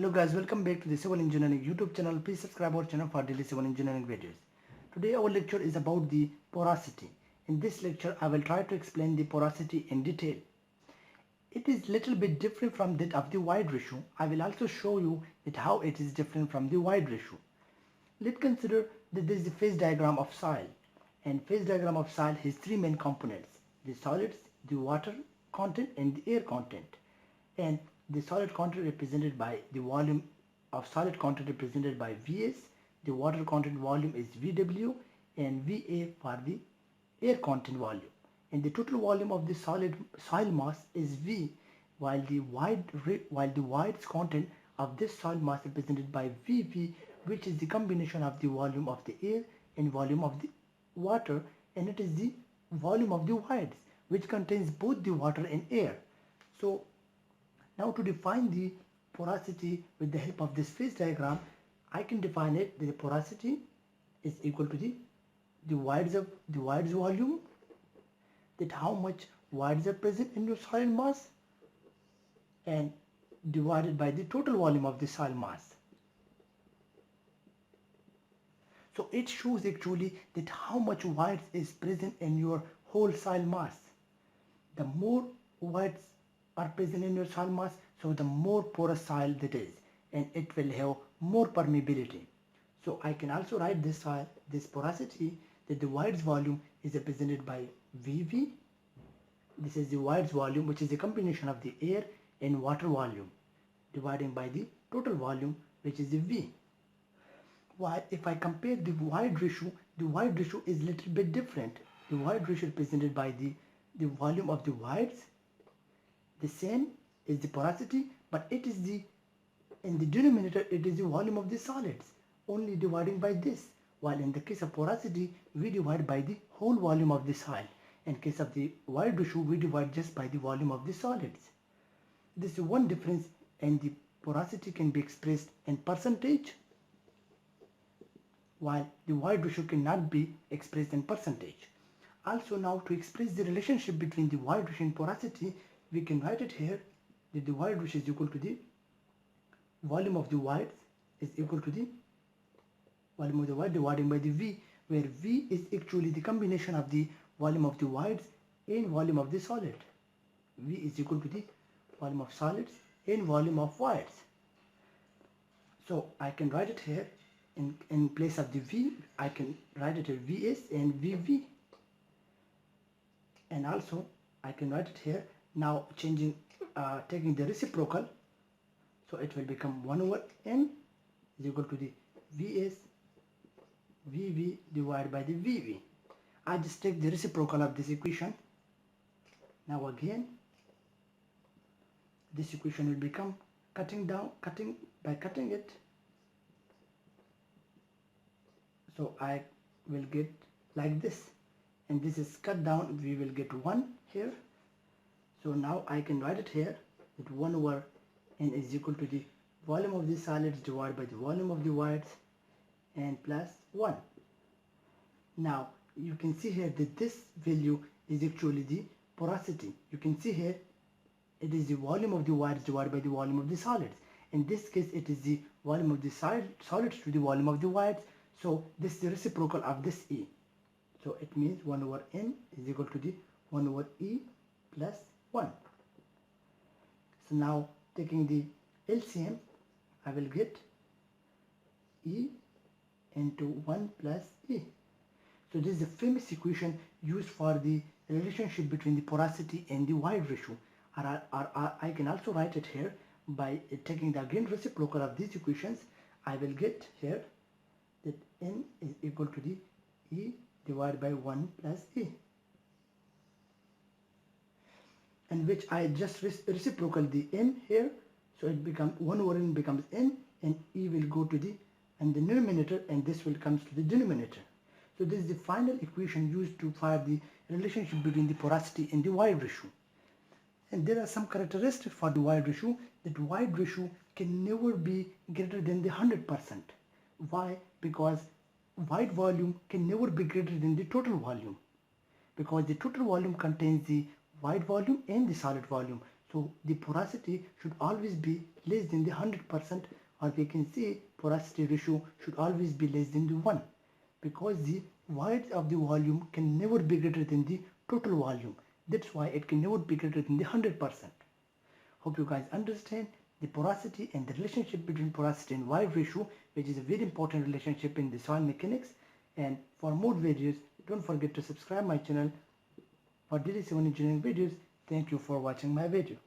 Hello guys, welcome back to the Civil Engineering YouTube channel. Please subscribe our channel for daily civil engineering videos. Today our lecture is about the porosity. In this lecture I will try to explain the porosity in detail. It is little bit different from that of the wide ratio. I will also show you that how it is different from the wide ratio. Let's consider that this is the phase diagram of soil, and phase diagram of soil has three main components: the solids, the water content and the air content. And the solid content represented by the volume of solid content represented by Vs, the water content volume is Vw, and Va for the air content volume. And the total volume of the solid soil mass is V, while the wide content of this soil mass represented by Vv, which is the combination of the volume of the air and volume of the water, and it is the volume of the wides, which contains both the water and air. So now to define the porosity with the help of this phase diagram, I can define it that the porosity is equal to the wides volume, that how much wides are present in your soil mass, and divided by the total volume of the soil mass. So it shows actually that how much wides is present in your whole soil mass. The more wides are present in your soil mass, so the more porous soil that is, and it will have more permeability. So I can also write this porosity that the wides volume is represented by Vv. This is the wides volume, which is a combination of the air and water volume, dividing by the total volume, which is the V. While if I compare the wide ratio is little bit different. The wide ratio represented by the volume of the wides. The same is the porosity, but it is in the denominator it is the volume of the solids, only dividing by this. While in the case of porosity, we divide by the whole volume of the soil. In case of the wide ratio, we divide just by the volume of the solids. This is one difference, and the porosity can be expressed in percentage, while the wide ratio cannot be expressed in percentage. Also, now to express the relationship between the wide ratio and porosity, we can write it here that the wide ratio is equal to the volume of the wides is equal to the volume of the wide dividing by the V, where V is actually the combination of the volume of the wides and volume of the solid. V is equal to the volume of solids and volume of wides. So I can write it here in place of the V, I can write it here Vs and Vv. And also I can write it here now taking the reciprocal, so it will become 1 over n is equal to the Vs Vv divided by the Vv. I just take the reciprocal of this equation. Now again this equation will become cutting it, so I will get like this, and this is cut down, we will get 1 here. So now I can write it here that 1 over n is equal to the volume of the solids divided by the volume of the wides and plus 1. Now you can see here that this value is actually the porosity. You can see here it is the volume of the wides divided by the volume of the solids. In this case it is the volume of the solids to the volume of the wides, so this is the reciprocal of this E. So it means 1 over n is equal to the 1 over E plus 1. So now taking the LCM, I will get E into 1 plus E. So this is the famous equation used for the relationship between the porosity and the wide ratio. Or I can also write it here by taking the again reciprocal of these equations. I will get here that n is equal to the E divided by 1 plus E, in which I just reciprocal the n here, so it becomes 1 over n becomes n, and E will go to the denominator, and this will comes to the denominator. So this is the final equation used to find the relationship between the porosity and the wide ratio. And there are some characteristics for the wide ratio, that wide ratio can never be greater than the 100%. Why? Because wide volume can never be greater than the total volume, because the total volume contains the wide volume and the solid volume. So the porosity should always be less than the 100%, or we can say porosity ratio should always be less than the 1, because the void of the volume can never be greater than the total volume. That's why it can never be greater than the 100%. Hope you guys understand the porosity and the relationship between porosity and void ratio, which is a very important relationship in the soil mechanics. And for more videos, don't forget to subscribe my channel for daily civil engineering videos. Thank you for watching my video.